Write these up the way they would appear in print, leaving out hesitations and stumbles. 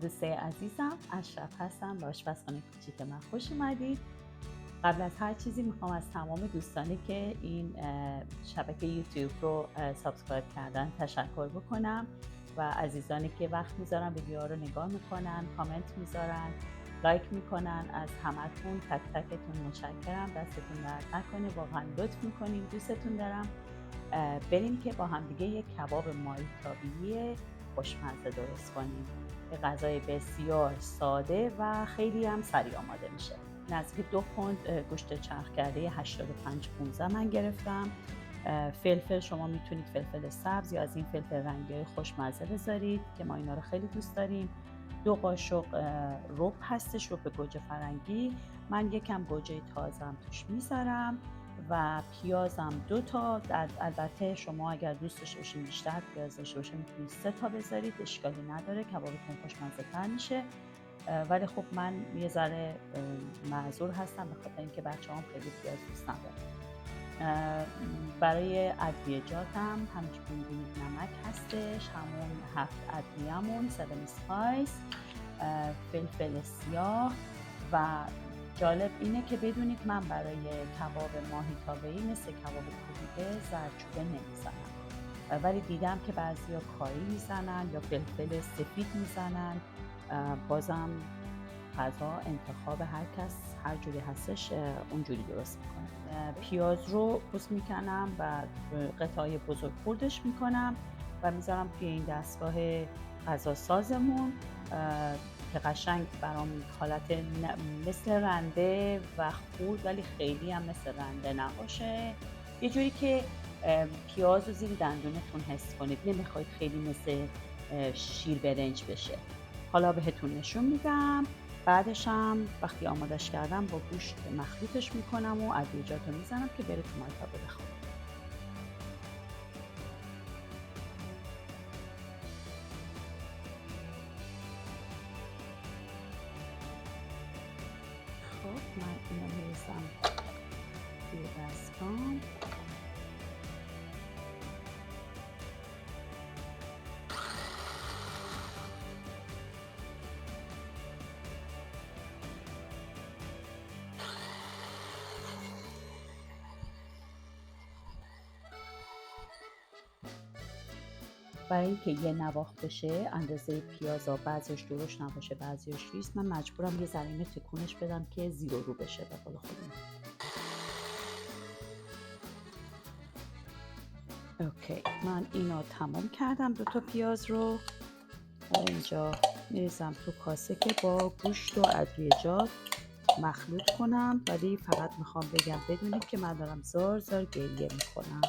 دوستای عزیزم، اشرف هستم با آشپزخانه کوچیک من. خوش اومدید. قبل از هر چیزی میخوام از تمام دوستانی که این شبکه یوتیوب رو سابسکرایب کردن تشکر بکنم و عزیزانی که وقت میذارن ویدیوها رو نگاه میکنن، کامنت میذارن، لایک میکنن، از همتون تک تکتون متشکرم. دستتون درد نکنه، واقعا لطف میکنین، دوستتون دارم. بریم که با هم دیگه یک کباب مایتابی خوشمزه درست کنیم. یه غذای بسیار ساده و خیلی هم سریع آماده میشه. نزدیک 2 پوند گوشت چرخ کرده 85-15 من گرفتم. فلفل شما میتونید فلفل سبز یا از این فلفل رنگی خوشمزه بذارید که ما اینا رو خیلی دوست داریم. 2 قاشق رب هستش، رب گوجه فرنگی. من یکم گوجه تازم توش میذارم و پیازم 2 تا. البته شما اگر دوست داشته باشین بیشتر پیاز داشته باشین میتونید 3 تا بذارید، اشکالی نداره، کبابتون خوشمزه تر میشه. ولی خب من یه ذره معذور هستم به خاطر اینکه بچه‌هام خیلی پیاز دوست ندارن. برای ادویجاتم همچنین که می‌بینید نمک هستش، همون 7 ادویه‌مون، 7 اسپایس، فلفل سیاه. و جالب اینه که بدونید من برای کباب ماهی تابه‌ای مثل کباب کوبیده زردچوبه نمیزنم، ولی دیدم که بعضیا کاری میزنن یا فلفل سفید میزنن. بازم غذا انتخاب هر کس هر جوری هستش اونجوری درست میکنه. پیاز رو پوست میکنم و قطعای بزرگ خردش میکنم و میذارم توی این دستگاه غذا سازمون که قشنگ برام حالت مثل رنده و خورد ولی خیلی هم مثل رنده نباشه، یه جوری که پیاز رو زیر دندونتون حس کنید، نمیخواید خیلی مثل شیر برنج بشه. حالا بهتون نشون میدم. بعدش هم وقتی آمادش کردم با گوشت مخلوطش میکنم و ادویجات رو میزنم که بره تو مایتابه بخوره. خب من اینو میریزم توی دستگاه. برای اینکه یه نواخت بشه، اندازه پیازا بعضیش درشت نباشه بعضیش ریز، من مجبورم یه ذره اینو تکونش بدم که زیر و رو بشه به قول خودمون. اوکی، من اینو تمام کردم. 2 تا پیاز رو اینجا میریزم تو کاسه که با گوشت و ادویجات مخلوط کنم. ولی فقط میخوام بگم بدونید که من دارم زار زار گریه میکنم.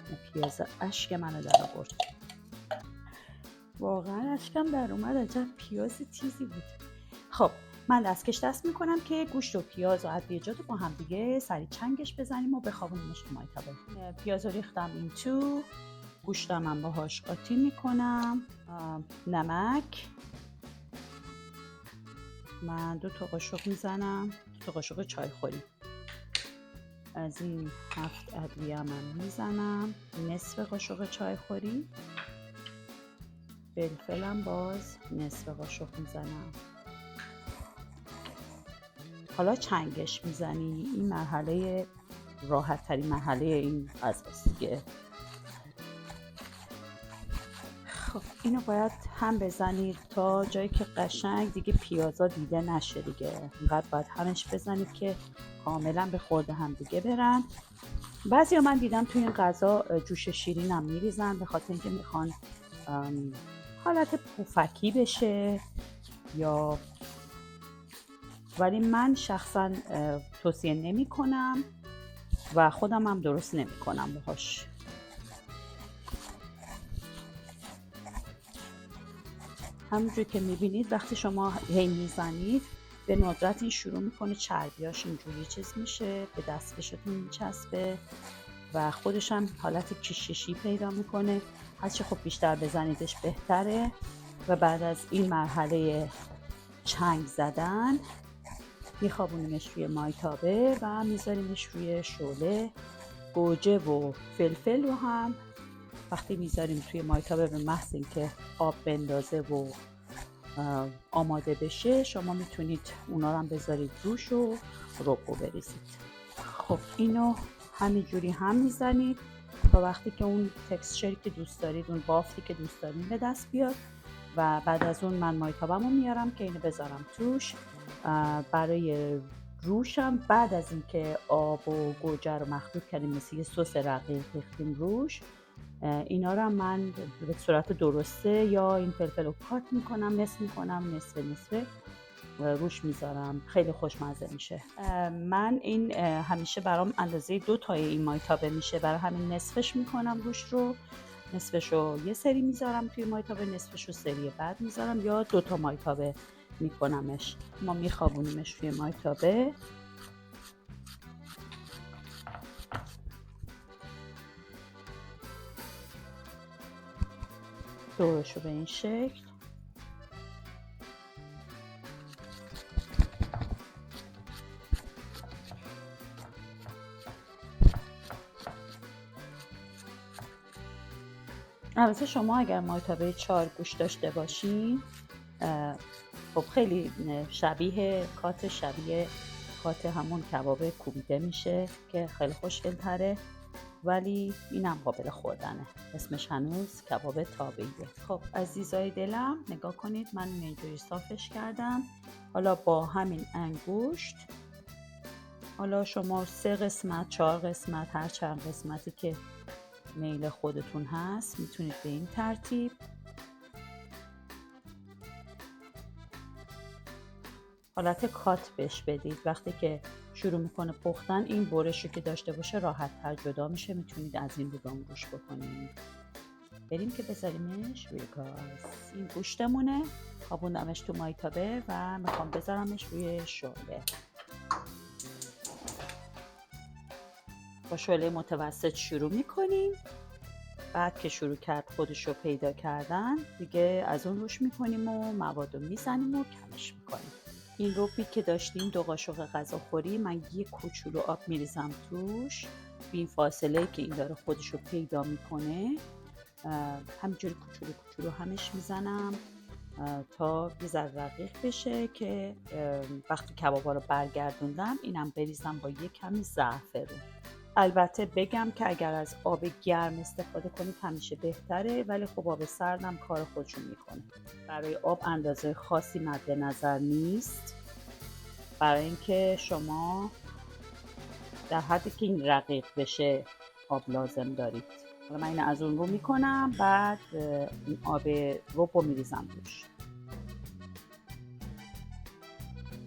این پیاز اشک منو در آورد، واقعا اشکم در اومد، عجب پیاز تیزی بود. خب من دستکش دست میکنم که گوشت و پیاز و ادویجات رو با هم دیگه سریع چنگش بزنیم و بخوابونیمش تو مایتابه. پیاز رو ریختم این تو، گوشتم هم باهاش قاطی میکنم. نمک من 2 تا قاشق میزنم، 2 تا قاشق چای خوری از این 7 ادویه من میزنم، نصف قاشق چای خوری. فلفلم باز نصف قاشق میزنم. حالا چنگش میزنی، این مرحله راحت ترین مرحله این غذاست دیگه. خب اینو باید هم بزنید تا جایی که قشنگ دیگه پیازا دیده نشه دیگه، اینقدر باید همش بزنید که کاملا به خورد هم دیگه برن. بعضی من دیدم توی این غذا جوش شیرین هم میریزن به خاطر اینکه میخوان حالت پوفکی بشه یا، ولی من شخصا توصیه نمی کنم و خودم هم درست نمی کنم باهاش. همونجور که میبینید وقتی شما هی میزنید به ندرت این شروع میکنه چربیاش اینجوری چیز میشه، به دستکشتون میچسبه و خودش هم حالت کششی پیدا میکنه. هرچی خب بیشتر بزنیدش بهتره. و بعد از این مرحله چنگ زدن میخوابونیمش روی مایتابه و میذاریمش روی شعله. گوجه و فلفل رو هم وقتی میذاریم توی مایتابه به محض اینکه آب بندازه و آماده بشه شما میتونید اونا رو هم بذارید روش و ربو بریزید. خب اینو همینجوری هم میزنید تا وقتی که اون تکسچری که دوست دارید، اون بافتی که دوست دارید به دست بیاد و بعد از اون من مایتابمو میارم که اینو بذارم توش. برای روشم بعد از اینکه آب و گوجه رو مخلوط کردیم مثل یه سس رقیق ریختیم روش، اینا رو من به صورت درسته یا این فلفل رو کات میکنم، نصف میکنم، نصف روش میذارم، خیلی خوشمزه میشه. من این همیشه برام اندازه 2 تای این مایتابه میشه، برای همین نصفش میکنم روش رو، نصفشو یه سری میذارم توی مایتابه، نصفشو سری بعد میذارم، یا 2 تا مایتابه میکنمش. ما میخوابونیمش توی مایتابه. دورشو به این شکل. البته شما اگر مایتابه 4 گوش داشته باشین خب خیلی شبیه کات همون کباب کوبیده میشه که خیلی خوشگل تره، ولی اینم قابل خوردنه. اسمش هنوز کباب تابعیه. خب عزیزای دلم نگاه کنید، من اینجوری صافش کردم. حالا با همین انگشت، حالا شما 3 قسمت 4 قسمت هر چند قسمتی که میل خودتون هست میتونید به این ترتیب حالت کات بهش بدید. وقتی که شروع میکنه پختن این برشو که داشته باشه راحت تر جدا میشه، میتونید از این رو روش بکنید. بریم که بذاریمش روی گاز. این گوشتمونه، خوابوندمش تو مایتابه و میخوام بذارمش روی شعله. با شعله متوسط شروع میکنیم، بعد که شروع کرد خودش رو پیدا کردن دیگه از اون روش میکنیم و مواد رو میزنیم و کمش میکنیم. این ربی که داشتیم 2 قاشق غذاخوری، من یه کوچولو آب میریزم توش، به این فاصله که این داره خودش رو پیدا میکنه همینجوری کوچولو همش میزنم تا یه ذره رقیق بشه که وقتی کبابا رو برگردوندم اینم بریزم با یه کمی زعفرون. البته بگم که اگر از آب گرم استفاده کنید همیشه بهتره، ولی خب آب سردم کار خودشو میکنه. برای آب اندازه خاصی مد نظر نیست، برای اینکه شما در حدی که این رقیق بشه آب لازم دارید. حالا من اینو از اون رو میکنم، بعد این آب رو میریزم روش.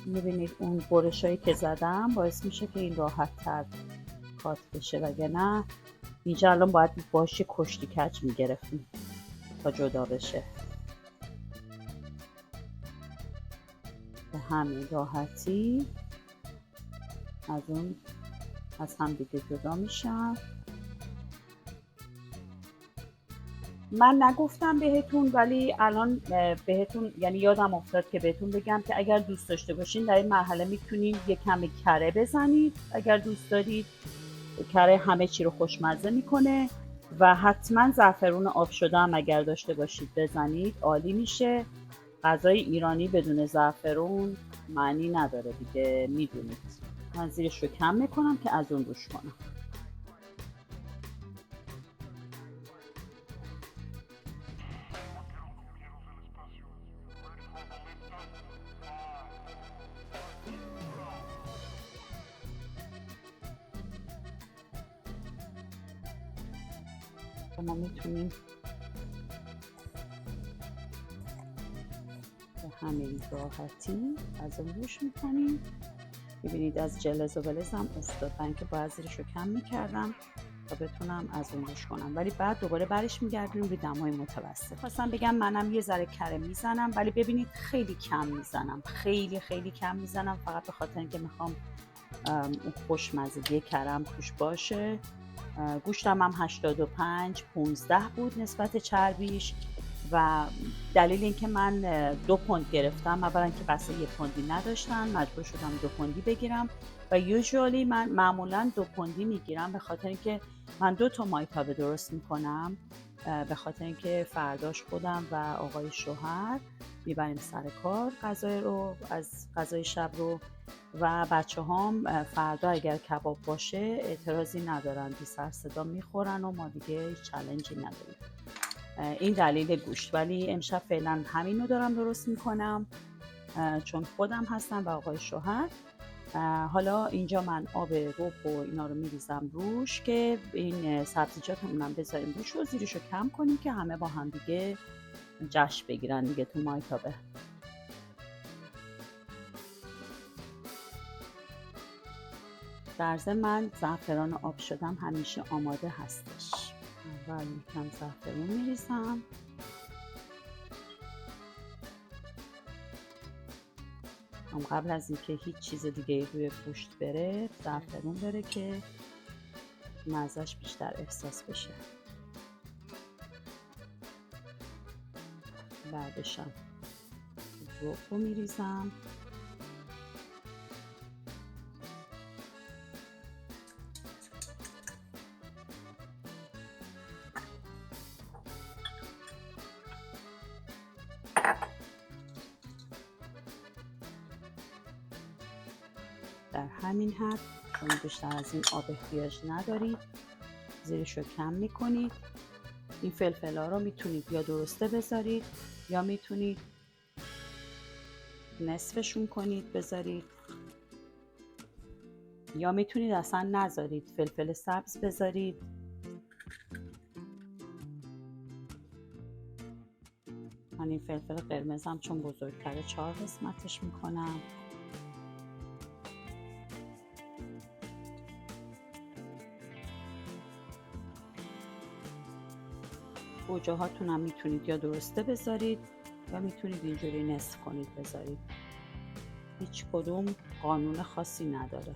میبینید اون برشایی که زدم باعث میشه که این راحت تر کات بشه، وگرنه اینجا الان باید باشه کشتی کج میگرفتیم تا جدا بشه. به همین راحتی از هم دیگه جدا میشن. من نگفتم بهتون، ولی الان بهتون یعنی یادم افتاد که بهتون بگم که اگر دوست داشته باشین در این مرحله میتونید یه کمی کره بزنید. اگر دوست دارید کره همه چی رو خوشمزه میکنه، و حتما زعفرون آب شده هم اگر داشته باشید بزنید، عالی میشه. غذای ایرانی بدون زعفرون معنی نداره دیگه، میدونید. من زیرش رو کم میکنم که از اون روش کنم. ما میتونیم به همین راحتی از اون روش میکنیم. ببینید از جلز و بلز هم افتاد، من که باید زیرش رو کم میکردم تا بتونم از اون روش کنم، ولی بعد دوباره برش میگردیم به دمای متوسط. خواستم بگم منم یه ذره کره میزنم، ولی ببینید خیلی کم میزنم، خیلی کم میزنم، فقط به خاطر اینکه میخوام اون خوشمزگی کرم توش باشه. گوشتم هم 85-15 بود نسبت چربیش، و دلیل اینکه من 2 پوند گرفتم، اولا که بسته 1 پوندی نداشتن، مجبور شدم 2 پوندی بگیرم، و یوزوالی من معمولا 2 پوندی میگیرم به خاطر اینکه من 2 تا مایتابه درست میکنم به خاطر اینکه فرداش خودم و آقای شوهر میبریم سر کار غذای شب رو و بچه هم فردا اگر کباب باشه اعتراضی ندارن، بی سر صدا میخورن و ما دیگه چالنجی نداریم. این دلیل گوشت. ولی امشب فعلا همین رو دارم درست میکنم چون خودم هستم و آقای شوهر. حالا اینجا من آب رب و اینا رو میریزم روش که این سبزیجات هم بذاریم روش و زیرش رو کم کنیم که همه با هم دیگه جشن بگیرن دیگه تو مایتابه. در ضمن من زعفران آب شدم همیشه آماده هستش. اول یکم زعفرون میریزم، قبل از اینکه هیچ چیز دیگه روی گوشت بره زعفرون بره که مزهش بیشتر احساس بشه. بعدشم رب رو میریزم، در همین حد، چون بیشتر از این آب احتیاج ندارید. زیرش رو کم میکنید. این فلفل ها رو میتونید یا درسته بذارید یا میتونید نصفشون کنید بذارید، یا میتونید اصلا نذارید فلفل سبز بذارید. من این فلفل قرمزم چون بزرگتره 4 قسمتش میکنم. گوجه هاتون هم میتونید یا درسته بذارید یا میتونید اینجوری نصف کنید بذارید. هیچ کدوم قانون خاصی نداره.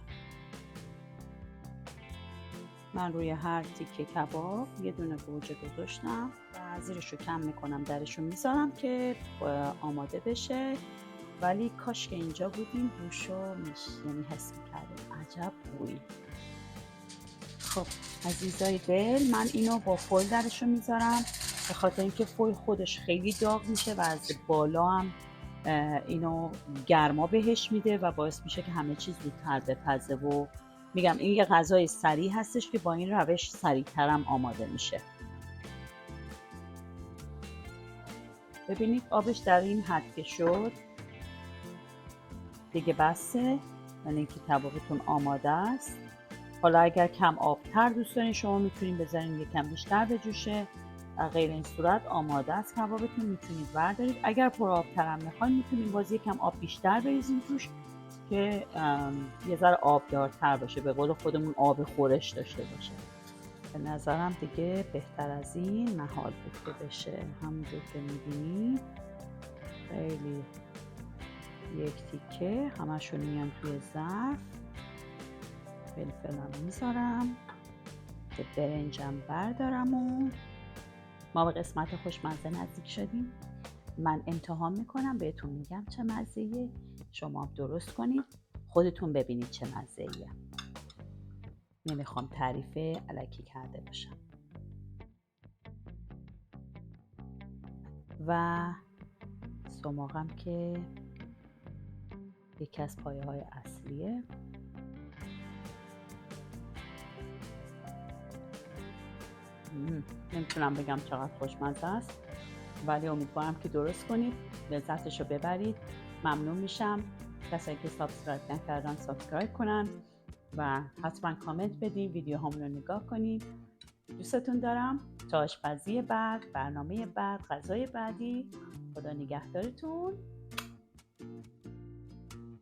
من روی هر تیکه کباب یه دونه گوجه گذاشتم و زیرش رو کم میکنم، درش رو میذارم که آماده بشه. ولی کاش که اینجا بودیم بوشو یعنی حس میکردیم عجب بویی. خب عزیزای دل، من اینو با فویل درش رو میذارم به خاطر اینکه فویل خودش خیلی داغ میشه و از بالا هم اینو گرما بهش میده و باعث میشه که همه چیز زودتر بپزه. و میگم این یه غذای سریع هستش که با این روش سریعتر هم آماده میشه. ببینید آبش در این حد که شد دیگه بسه، یعنی اینکه کبابتون آماده است. حالا اگر کم آبتر دوست دارین شما میتونین بذارین یکم بیشتر بجوشه. غیر این صورت آماده است کبابتون، میتونید بردارید. اگر پر آبتر هم میخواین میتونین باز یکم آب بیشتر بریزین توش که یه ذره آبدارتر باشه، به قول خودمون آب خورش داشته باشه. به نظرم دیگه بهتر از این محال بود که بشه. همونجور که میبینید خیلی یک تیکه همشون میان توی ظرف. فلفلم میذارم که برنجم بردارم و ما به قسمت خوشمزه نزدیک شدیم. من امتحان میکنم بهتون میگم چه مزه‌ایه، شما درست کنید خودتون ببینید چه مزه‌ایه. نمیخوام تعریف الکی کرده باشم. و سماقم که یکی از پایه های اصلیه. نمیتونم بگم چقدر خوشمزه است، ولی امیدوارم که درست کنید لذتشو ببرید. ممنون میشم کسایی که سابسکرایب نکردن سابسکرایب کنن و حتما کامنت بدین، ویدیو همون رو نگاه کنید. دوستتون دارم. تا آشپزی بعد، برنامه بعد، غذای بعدی. خدا نگهدارتون.